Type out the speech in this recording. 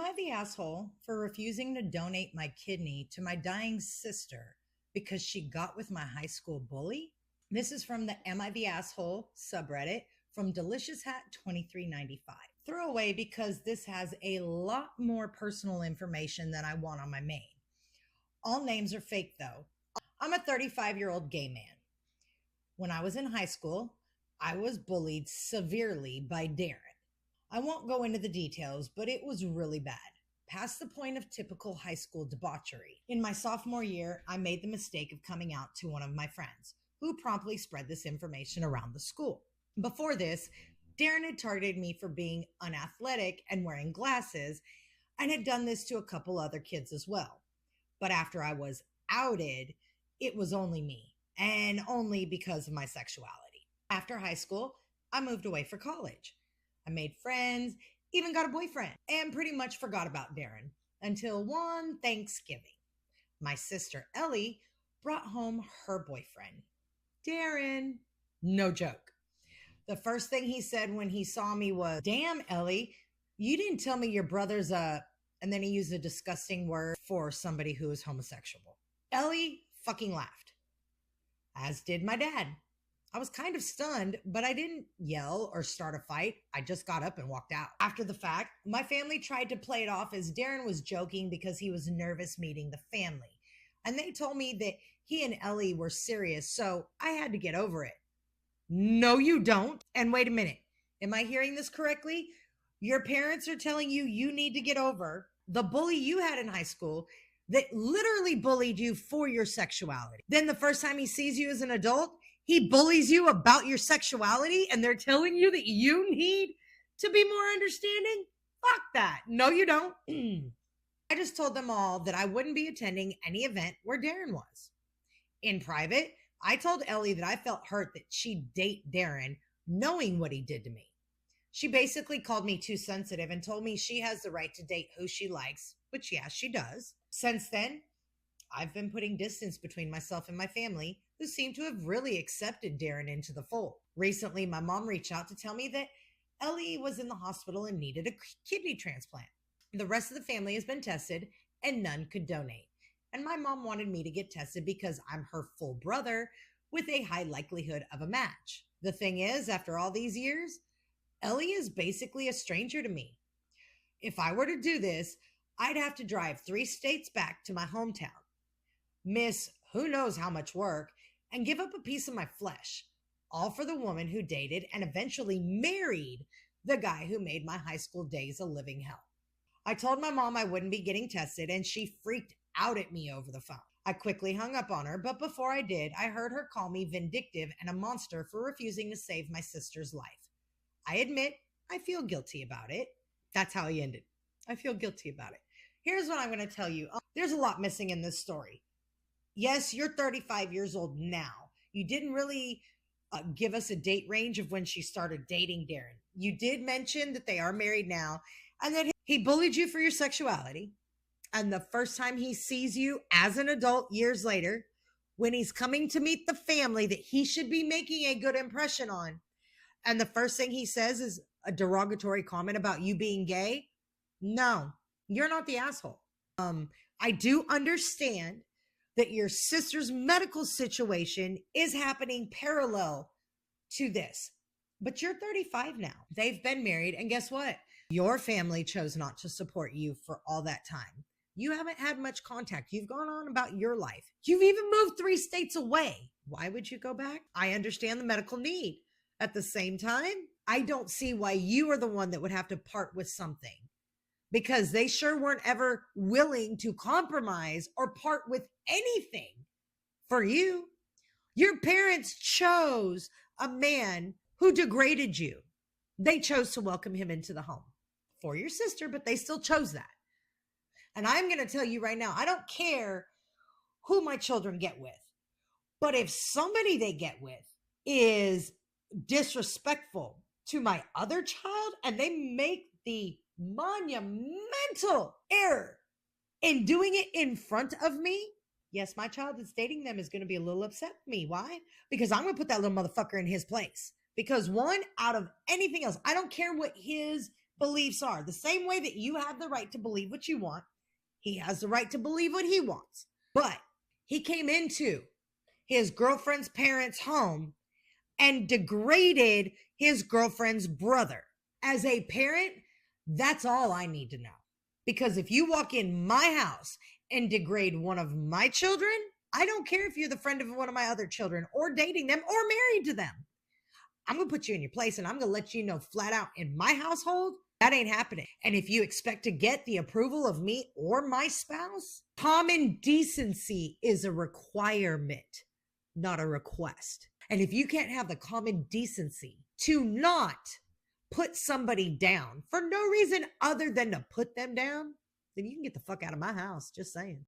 I the asshole for refusing to donate my kidney to my dying sister because she got with my high school bully? This is from the Am I the Asshole subreddit from Delicious Hat 2395. Throwaway because this has a lot more personal information than I want on my main. All names are fake though. I'm a 35-year-old gay man. When I was in high school, I was bullied severely by Darren. I won't go into the details, but it was really bad, past the point of typical high school debauchery. In my sophomore year, I made the mistake of coming out to one of my friends, who promptly spread this information around the school. Before this, Darren had targeted me for being unathletic and wearing glasses, and had done this to a couple other kids as well. But after I was outed, it was only me, and only because of my sexuality. After high school, I moved away for college. I made friends, even got a boyfriend, and pretty much forgot about Darren until one Thanksgiving. My sister Ellie brought home her boyfriend, Darren. No joke. The first thing he said when he saw me was, "Damn, Ellie, you didn't tell me your brother's a," and then he used a disgusting word for somebody who is homosexual. Ellie fucking laughed, as did my dad. I was kind of stunned, but I didn't yell or start a fight. I just got up and walked out. After the fact, my family tried to play it off as Darren was joking because he was nervous meeting the family. And they told me that he and Ellie were serious, so I had to get over it. No, you don't. And wait a minute. Am I hearing this correctly? Your parents are telling you you need to get over the bully you had in high school that literally bullied you for your sexuality. Then the first time he sees you as an adult, he bullies you about your sexuality, and they're telling you that you need to be more understanding? Fuck that. No, you don't. I just told them all that I wouldn't be attending any event where Darren was. In private, I told Ellie that I felt hurt that she'd date Darren knowing what he did to me. She basically called me too sensitive and told me she has the right to date who she likes, which yeah, she does. Since then, I've been putting distance between myself and my family, who seem to have really accepted Darren into the fold. Recently, my mom reached out to tell me that Ellie was in the hospital and needed a kidney transplant. The rest of the family has been tested and none could donate. And my mom wanted me to get tested because I'm her full brother with a high likelihood of a match. The thing is, after all these years, Ellie is basically a stranger to me. If I were to do this, I'd have to drive 3 states back to my hometown, miss who knows how much work, and give up a piece of my flesh, all for the woman who dated and eventually married the guy who made my high school days a living hell. I told my mom I wouldn't be getting tested, and she freaked out at me over the phone. I quickly hung up on her, but before I did, I heard her call me vindictive and a monster for refusing to save my sister's life. I admit I feel guilty about it. That's how he ended. I feel guilty about it. Here's what I'm going to tell you. There's a lot missing in this story. Yes, you're 35 years old now. You didn't really give us a date range of when she started dating Darren. You did mention that they are married now and that he bullied you for your sexuality. And the first time he sees you as an adult years later, when he's coming to meet the family that he should be making a good impression on, and the first thing he says is a derogatory comment about you being gay, no, you're not the asshole. I do understand that your sister's medical situation is happening parallel to this, but you're 35 now. They've been married, and guess what? Your family chose not to support you for all that time. You haven't had much contact. You've gone on about your life. You've even moved 3 states away. Why would you go back? I understand the medical need. At the same time, I don't see why you are the one that would have to part with something, because they sure weren't ever willing to compromise or part with anything for you. Your parents chose a man who degraded you. They chose to welcome him into the home for your sister, but they still chose that. And I'm going to tell you right now, I don't care who my children get with, but if somebody they get with is disrespectful to my other child and they make the monumental error in doing it in front of me, yes, my child that's dating them is going to be a little upset with me. Why? Because I'm going to put that little motherfucker in his place. Because one, out of anything else, I don't care what his beliefs are. The same way that you have the right to believe what you want, he has the right to believe what he wants. But he came into his girlfriend's parents' home and degraded his girlfriend's brother. As a parent, that's all I need to know. Because if you walk in my house and degrade one of my children, I don't care if you're the friend of one of my other children or dating them or married to them. I'm going to put you in your place and I'm going to let you know flat out in my household, that ain't happening. And if you expect to get the approval of me or my spouse, common decency is a requirement, not a request. And if you can't have the common decency to not put somebody down for no reason other than to put them down, then you can get the fuck out of my house. Just saying.